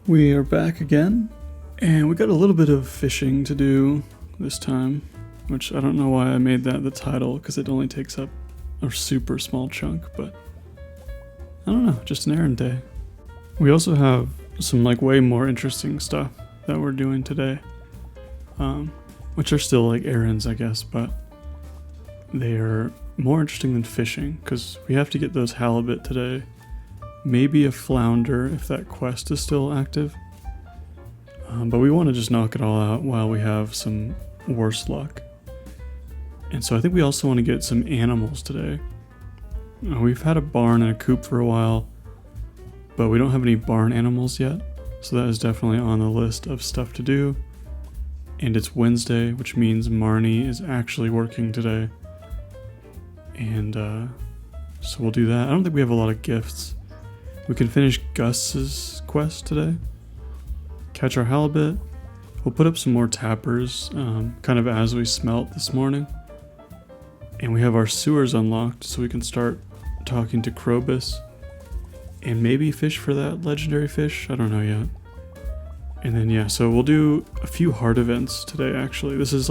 We are back again, and we got a little bit of fishing to do this time, which I don't know why I made that the title, because it only takes up a super small chunk, but I don't know, just an errand day. We also have some way more interesting stuff that we're doing today, which are still errands, I guess, but they are more interesting than fishing, because we have to get those halibut today. Maybe a flounder if that quest is still active. But we want to just knock it all out while we have some worse luck. And so I think we also want to get some animals today. We've had a barn and a coop for a while, but we don't have any barn animals yet. So that is definitely on the list of stuff to do. And it's Wednesday, which means Marnie is actually working today. And so we'll do that. I don't think we have a lot of gifts. We can finish Gus's quest today, catch our halibut. We'll put up some more tappers, kind of as we smelt this morning. And we have our sewers unlocked, so we can start talking to Krobus. And maybe fish for that legendary fish, I don't know yet. And then so we'll do a few hard events today actually. This is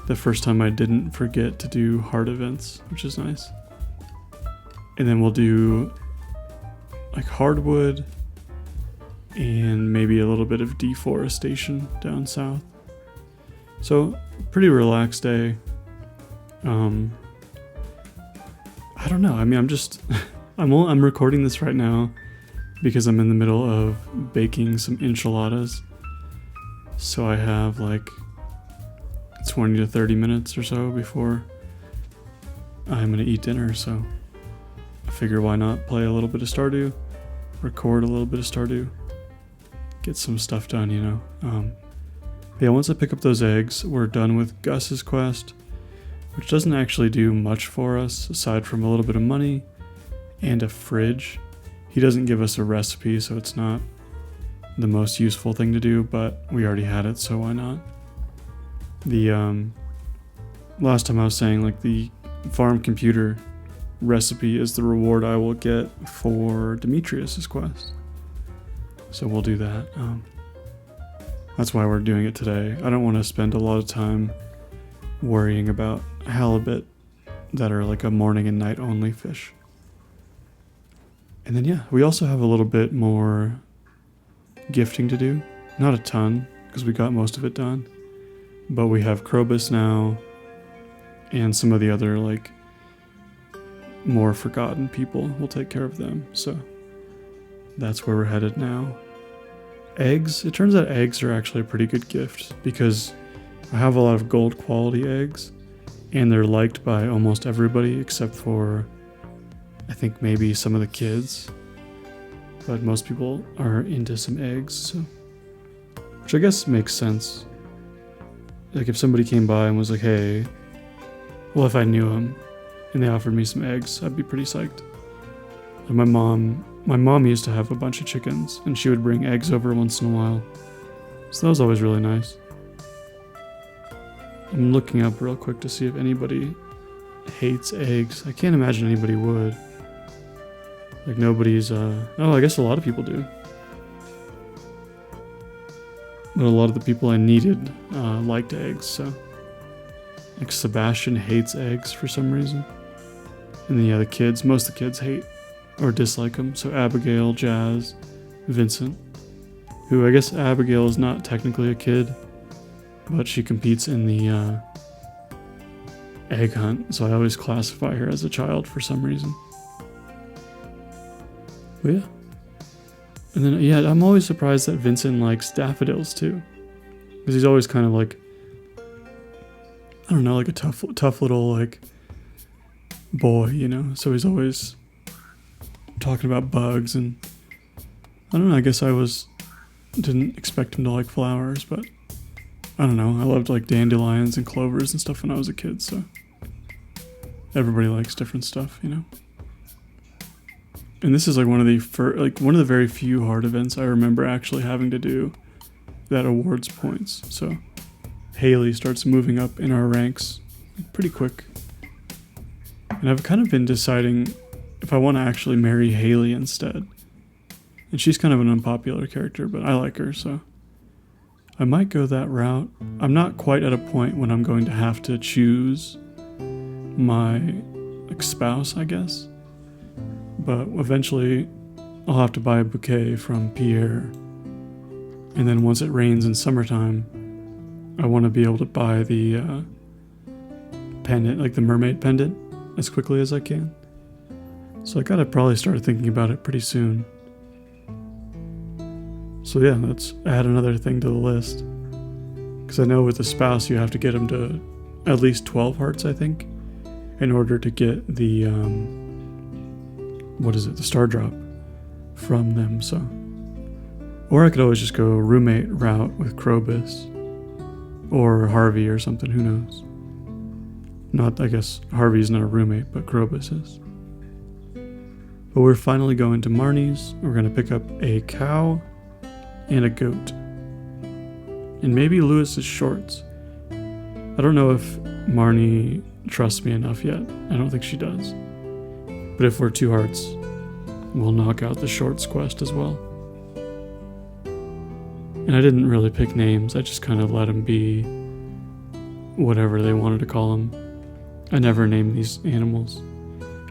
the first time I didn't forget to do hard events, which is nice. And then we'll do hardwood and maybe a little bit of deforestation down south. So pretty relaxed day. I don't know. I mean, I'm just I'm recording this right now because I'm in the middle of baking some enchiladas. So I have 20 to 30 minutes or so before I'm gonna eat dinner, so I figure why not play a little bit of Stardew, record a little bit of Stardew, get some stuff done, once I pick up those eggs, we're done with Gus's quest, which doesn't actually do much for us aside from a little bit of money and a fridge. He doesn't give us a recipe, so it's not the most useful thing to do, but we already had it, so why not? The last time I was saying the farm computer recipe is the reward I will get for Demetrius's quest. So we'll do that. That's why we're doing it today. I don't want to spend a lot of time worrying about halibut that are a morning and night only fish. And then we also have a little bit more gifting to do. Not a ton, because we got most of it done. But we have Krobus now, and some of the other more forgotten people. We'll take care of them. So that's where we're headed now. Eggs. It turns out eggs are actually a pretty good gift because I have a lot of gold quality eggs and they're liked by almost everybody except for I think maybe some of the kids. But most people are into some eggs, so which I guess makes sense. If somebody came by and was hey, well, if I knew him and they offered me some eggs, I'd be pretty psyched. And my mom used to have a bunch of chickens, and she would bring eggs over once in a while. So that was always really nice. I'm looking up real quick to see if anybody hates eggs. I can't imagine anybody would. Nobody's, I guess a lot of people do. But a lot of the people I needed liked eggs, so. Sebastian hates eggs for some reason. And then the kids, most of the kids hate or dislike them. So Abigail, Jazz, Vincent, who I guess Abigail is not technically a kid, but she competes in the egg hunt. So I always classify her as a child for some reason. But and then I'm always surprised that Vincent likes daffodils too, because he's always kind of I don't know, a tough little boy, so he's always talking about bugs, and I don't know, I guess didn't expect him to like flowers, but I don't know, I loved dandelions and clovers and stuff when I was a kid, so everybody likes different stuff, And this is one of the very few hard events I remember actually having to do that awards points, so Haley starts moving up in our ranks pretty quick. And I've kind of been deciding if I want to actually marry Haley instead. And she's kind of an unpopular character, but I like her, so I might go that route. I'm not quite at a point when I'm going to have to choose my spouse, I guess. But eventually I'll have to buy a bouquet from Pierre. And then once it rains in summertime, I want to be able to buy the pendant, like the mermaid pendant, as quickly as I can. So I gotta probably start thinking about it pretty soon. So yeah, let's add another thing to the list. Because I know with a spouse you have to get them to at least 12 hearts, I think, in order to get the, the star drop from them, so. Or I could always just go roommate route with Krobus. Or Harvey or something, who knows. Not, I guess, Harvey's not a roommate, but Krobus is. But we're finally going to Marnie's. We're going to pick up a cow and a goat. And maybe Lewis's shorts. I don't know if Marnie trusts me enough yet. I don't think she does. But if we're 2 hearts, we'll knock out the shorts quest as well. And I didn't really pick names. I just kind of let them be whatever they wanted to call them. I never name these animals.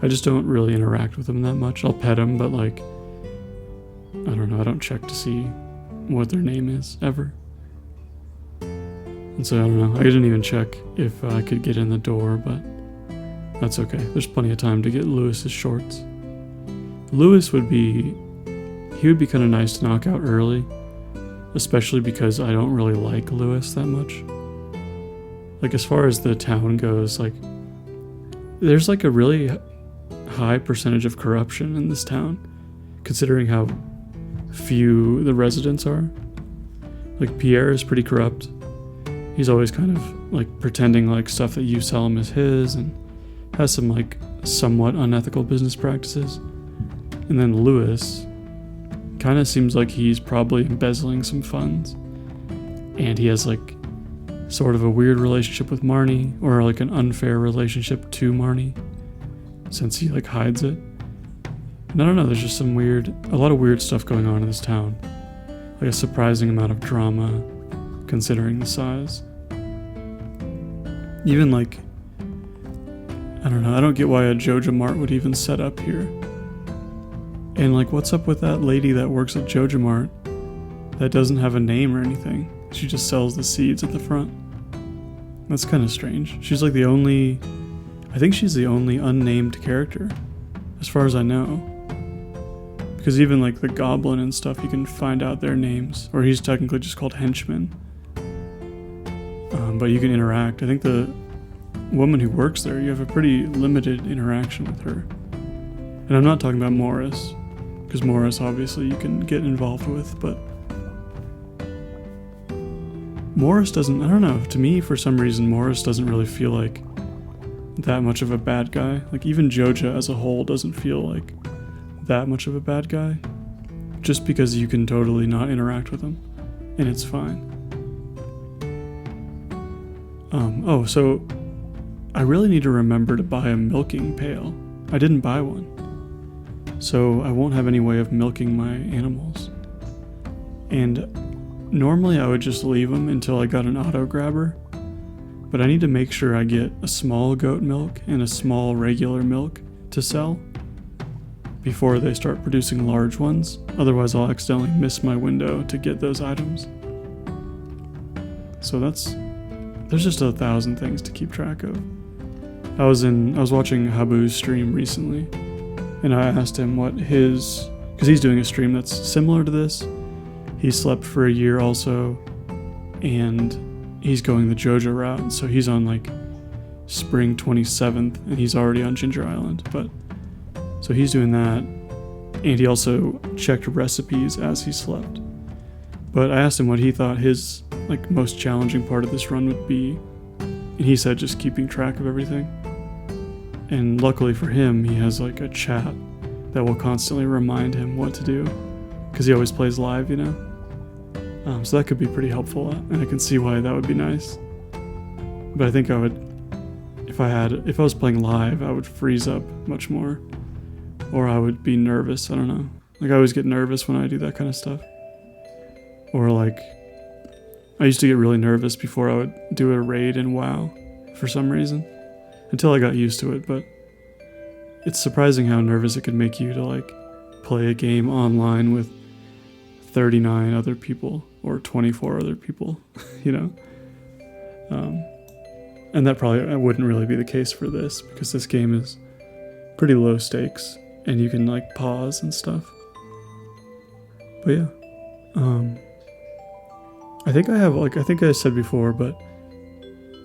I just don't really interact with them that much. I'll pet them, but like, I don't know, I don't check to see what their name is, ever. And so I don't know, I didn't even check if I could get in the door, but that's okay. There's plenty of time to get Lewis's shorts. Lewis would be kind of nice to knock out early, especially because I don't really like Lewis that much. Like, as far as the town goes, like, there's like a really high percentage of corruption in this town, considering how few the residents are. Like, Pierre is pretty corrupt. He's always kind of like pretending like stuff that you sell him is his, and has some like somewhat unethical business practices. And then Lewis kind of seems like he's probably embezzling some funds, and he has like sort of a weird relationship with Marnie, or like an unfair relationship to Marnie, since he like hides it. And I don't know, there's just a lot of weird stuff going on in this town. Like a surprising amount of drama, considering the size. Even like, I don't know, I don't get why a Joja Mart would even set up here. And like, what's up with that lady that works at Joja Mart that doesn't have a name or anything? She just sells the seeds at the front. That's kind of strange. She's like I think she's the only unnamed character, as far as I know. Because even like the goblin and stuff, you can find out their names, or he's technically just called henchman. But you can interact. I think the woman who works there, you have a pretty limited interaction with her. And I'm not talking about Morris, because Morris obviously you can get involved with, but Morris doesn't, I don't know, to me for some reason Morris doesn't really feel like that much of a bad guy. Like, even Joja as a whole doesn't feel like that much of a bad guy, just because you can totally not interact with him, and it's fine. So I really need to remember to buy a milking pail. I didn't buy one, so I won't have any way of milking my animals. And normally I would just leave them until I got an auto grabber, but I need to make sure I get a small goat milk and a small regular milk to sell before they start producing large ones. Otherwise I'll accidentally miss my window to get those items. So there's just 1,000 things to keep track of. I was watching Habu's stream recently, and I asked him what because he's doing a stream that's similar to this. He slept for a year also, and he's going the Joja route, so he's on like spring 27th, and he's already on Ginger Island. But so he's doing that, and he also checked recipes as he slept. But I asked him what he thought his like most challenging part of this run would be, and he said just keeping track of everything. And luckily for him, he has like a chat that will constantly remind him what to do, because he always plays live, you know. So that could be pretty helpful, and I can see why that would be nice. But I think I would, if I was playing live, I would freeze up much more, or I would be nervous. I don't know. Like I always get nervous when I do that kind of stuff. Or like, I used to get really nervous before I would do a raid in WoW for some reason. Until I got used to it, but it's surprising how nervous it could make you to like play a game online with 39 other people or 24 other people, you know? And that probably wouldn't really be the case for this because this game is pretty low stakes and you can like pause and stuff. But yeah, I think I think I said before, but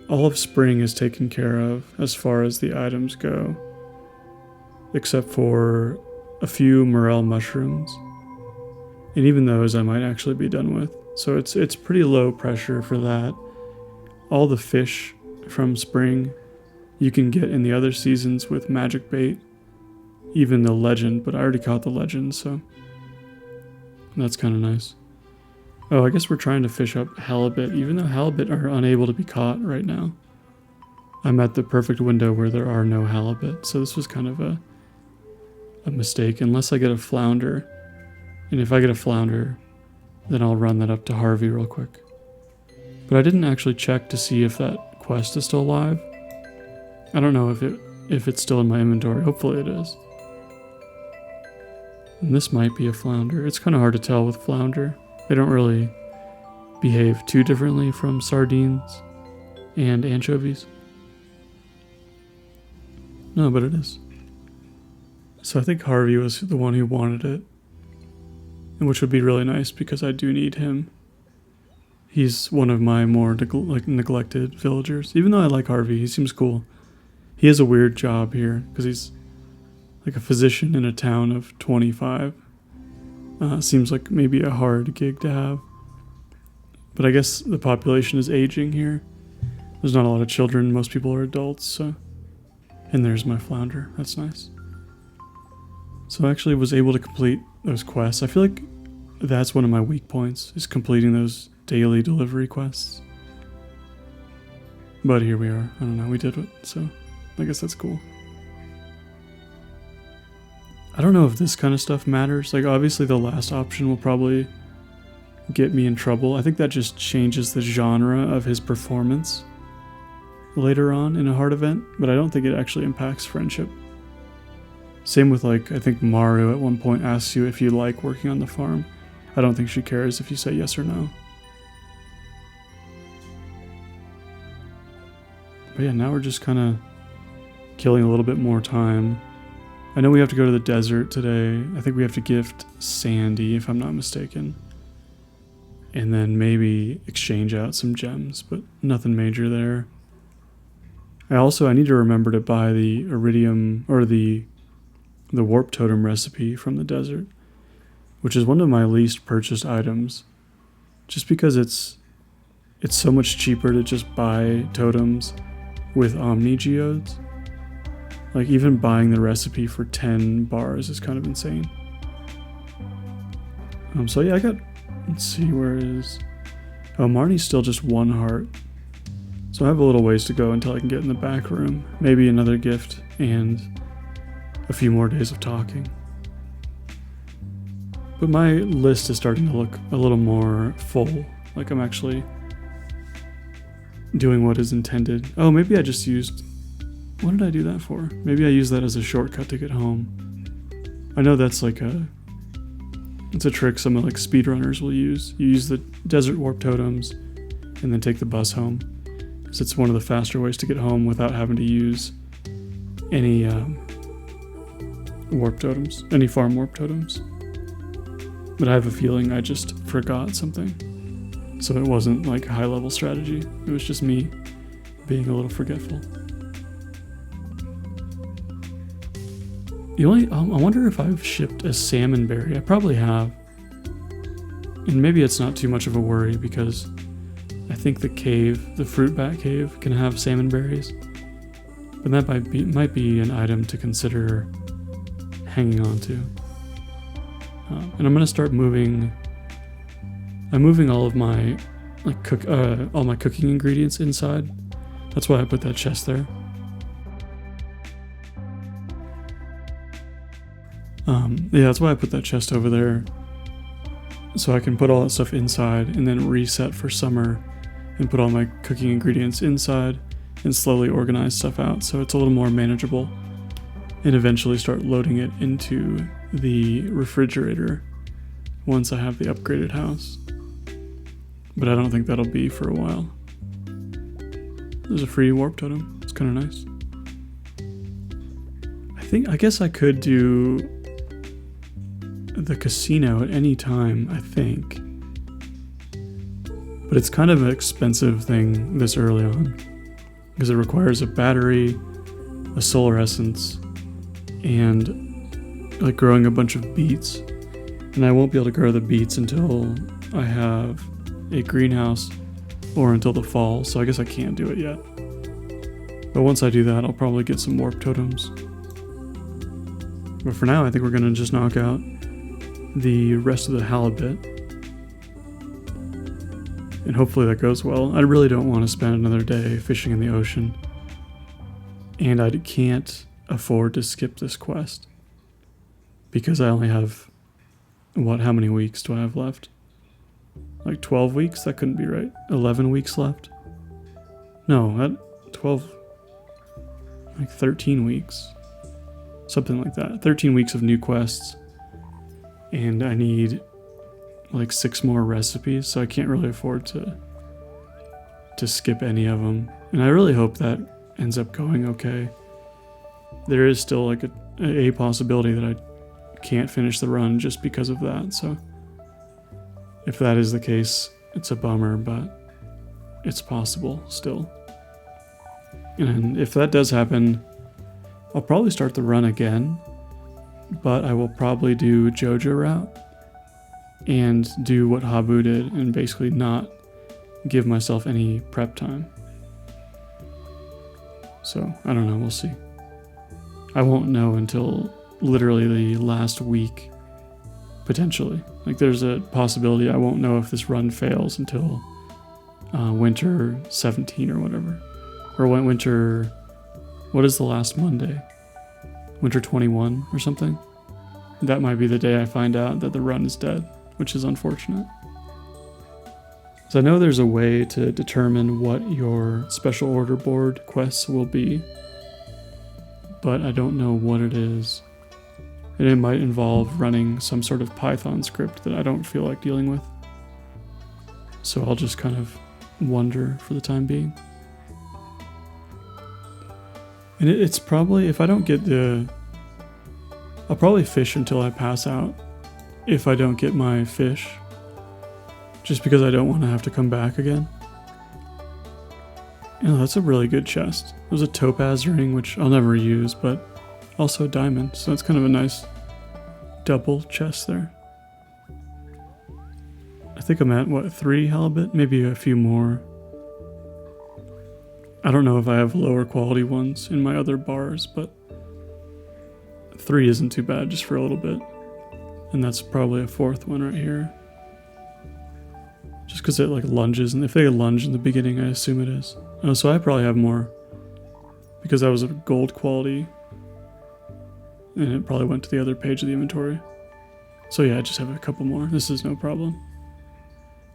all of spring is taken care of as far as the items go, except for a few morel mushrooms. And even those I might actually be done with. So it's pretty low pressure for that. All the fish from spring you can get in the other seasons with magic bait. Even the legend, but I already caught the legend, so that's kind of nice. Oh, I guess we're trying to fish up halibut, even though halibut are unable to be caught right now. I'm at the perfect window where there are no halibut, so this was kind of a mistake, unless I get a flounder. And if I get a flounder, then I'll run that up to Harvey real quick. But I didn't actually check to see if that quest is still alive. I don't know if it's still in my inventory. Hopefully it is. And this might be a flounder. It's kind of hard to tell with flounder. They don't really behave too differently from sardines and anchovies. No, but it is. So I think Harvey was the one who wanted it. And which would be really nice because I do need him. He's one of my more neglected villagers. Even though I like Harvey, he seems cool. He has a weird job here because he's like a physician in a town of 25. Seems like maybe a hard gig to have. But I guess the population is aging here. There's not a lot of children. Most people are adults. So. And there's my flounder. That's nice. So I actually was able to complete those quests. I feel like that's one of my weak points, is completing those daily delivery quests. But here we are. I don't know. We did it. So I guess that's cool. I don't know if this kind of stuff matters. Like, obviously the last option will probably get me in trouble. I think that just changes the genre of his performance later on in a hard event, but I don't think it actually impacts friendship. Same with, like, I think Maru at one point asks you if you like working on the farm. I don't think she cares if you say yes or no. But yeah, now we're just kind of killing a little bit more time. I know we have to go to the desert today. I think we have to gift Sandy, if I'm not mistaken. And then maybe exchange out some gems, but nothing major there. I need to remember to buy the iridium, or the warp totem recipe from the desert, which is one of my least purchased items. Just because it's so much cheaper to just buy totems with Omni geodes. Like, even buying the recipe for 10 bars is kind of insane. So yeah, let's see, where is... Oh, Marnie's still just 1 heart. So I have a little ways to go until I can get in the back room. Maybe another gift and a few more days of talking. But my list is starting to look a little more full. Like I'm actually doing what is intended. Oh, maybe I just used... What did I do that for? Maybe I used that as a shortcut to get home. I know that's like it's a trick some of like speedrunners will use. You use the desert warp totems and then take the bus home. Because it's one of the faster ways to get home without having to use any warp totems, any farm warp totems. But I have a feeling I just forgot something. So it wasn't like a high level strategy. It was just me being a little forgetful. I wonder if I've shipped a salmon berry. I probably have. And maybe it's not too much of a worry because I think the fruit bat cave can have salmon berries. But that might be an item to consider hanging on to. And I'm gonna start moving. I'm moving all of my all my cooking ingredients inside. That's why I put that chest there. Yeah, that's why I put that chest over there. So I can put all that stuff inside and then reset for summer and put all my cooking ingredients inside and slowly organize stuff out so it's a little more manageable, and eventually start loading it into the refrigerator once I have the upgraded house. But I don't think that'll be for a while. There's a free warp totem. It's kind of nice. I guess I could do the casino at any time, I think. But it's kind of an expensive thing this early on, because it requires a battery, a solar essence, and like growing a bunch of beets. And I won't be able to grow the beets until I have a greenhouse or until the fall, so I guess I can't do it yet. But once I do that, I'll probably get some warp totems. But for now, I think we're going to just knock out the rest of the halibut. And hopefully that goes well. I really don't want to spend another day fishing in the ocean. And I can't afford to skip this quest, because I only have, how many weeks do I have left? Like 12 weeks? That couldn't be right. 11 weeks left? No, 13 weeks. Something like that. 13 weeks of new quests. And I need like 6 more recipes, so I can't really afford to skip any of them. And I really hope that ends up going okay. There is still like a possibility that I can't finish the run just because of that, so if that is the case, it's a bummer, but it's possible still. And if that does happen, I'll probably start the run again, but I will probably do JoJo route and do what Habu did and basically not give myself any prep time. So, I don't know, we'll see. I won't know until literally the last week, potentially. Like, there's a possibility I won't know if this run fails until winter 17 or whatever. Or winter... What is the last Monday? Winter 21 or something? That might be the day I find out that the run is dead, which is unfortunate. So I know there's a way to determine what your special order board quests will be, but I don't know what it is. And it might involve running some sort of Python script that I don't feel like dealing with. So I'll just kind of wonder for the time being. And it's probably, if I don't get I'll probably fish until I pass out if I don't get my fish. Just because I don't want to have to come back again. That's a really good chest. There's a topaz ring, which I'll never use, but also a diamond. So that's kind of a nice double chest there. I think I'm at, 3 halibut? Maybe a few more. I don't know if I have lower quality ones in my other bars, but 3 isn't too bad just for a little bit. And that's probably a 4th one right here. Just because it like lunges, and if they lunge in the beginning, I assume it is. Oh, so I probably have more because that was a gold quality, and it probably went to the other page of the inventory. So yeah, I just have a couple more. This is no problem.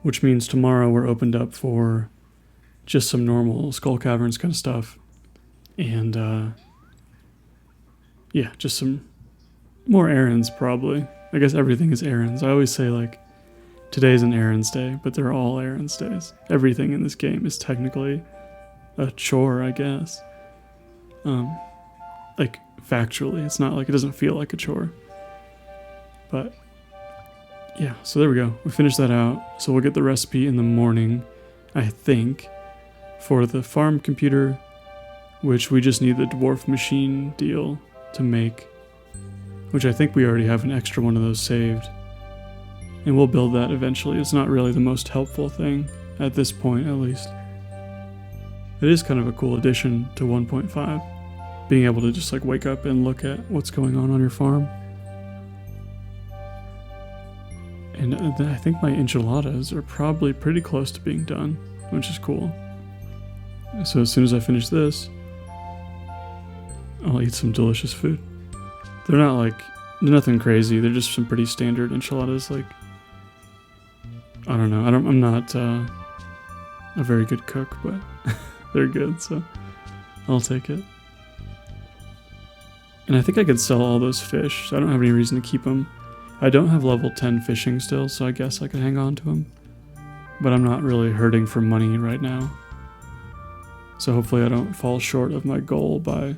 Which means tomorrow we're opened up for just some normal Skull Caverns kind of stuff. And yeah, just some more errands probably. I guess everything is errands. I always say like, today's an errands day, but they're all errands days. Everything in this game is technically a chore, I guess. Like factually, it's not like, it doesn't feel like a chore. But yeah, so there we go. We finished that out. So we'll get the recipe in the morning, I think, for the farm computer, which we just need the dwarf machine deal to make, which I think we already have an extra one of those saved. And we'll build that eventually. It's not really the most helpful thing, at this point at least. It is kind of a cool addition to 1.5, being able to just like wake up and look at what's going on your farm. And I think my enchiladas are probably pretty close to being done, which is cool. So as soon as I finish this, I'll eat some delicious food. They're not like They're nothing crazy. They're just some pretty standard enchiladas. Like, I don't know. I'm not a very good cook, but they're good, so I'll take it. And I think I could sell all those fish, so I don't have any reason to keep them. I don't have level 10 fishing still, so I guess I could hang on to them. But I'm not really hurting for money right now. So hopefully I don't fall short of my goal by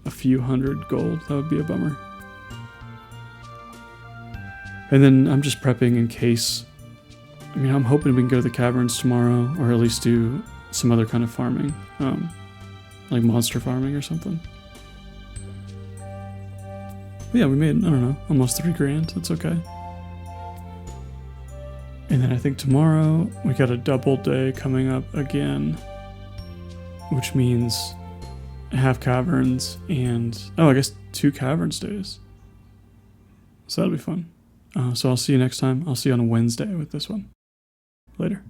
a few hundred gold. That would be a bummer. And then I'm just prepping in case. I mean, I'm hoping we can go to the caverns tomorrow, or at least do some other kind of farming. Like monster farming or something. But yeah, we made, I don't know, almost 3 grand. That's okay. And then I think tomorrow we got a double day coming up again, which means half caverns and, oh, I guess 2 caverns days. So that'll be fun. So I'll see you next time. I'll see you on a Wednesday with this one. Later.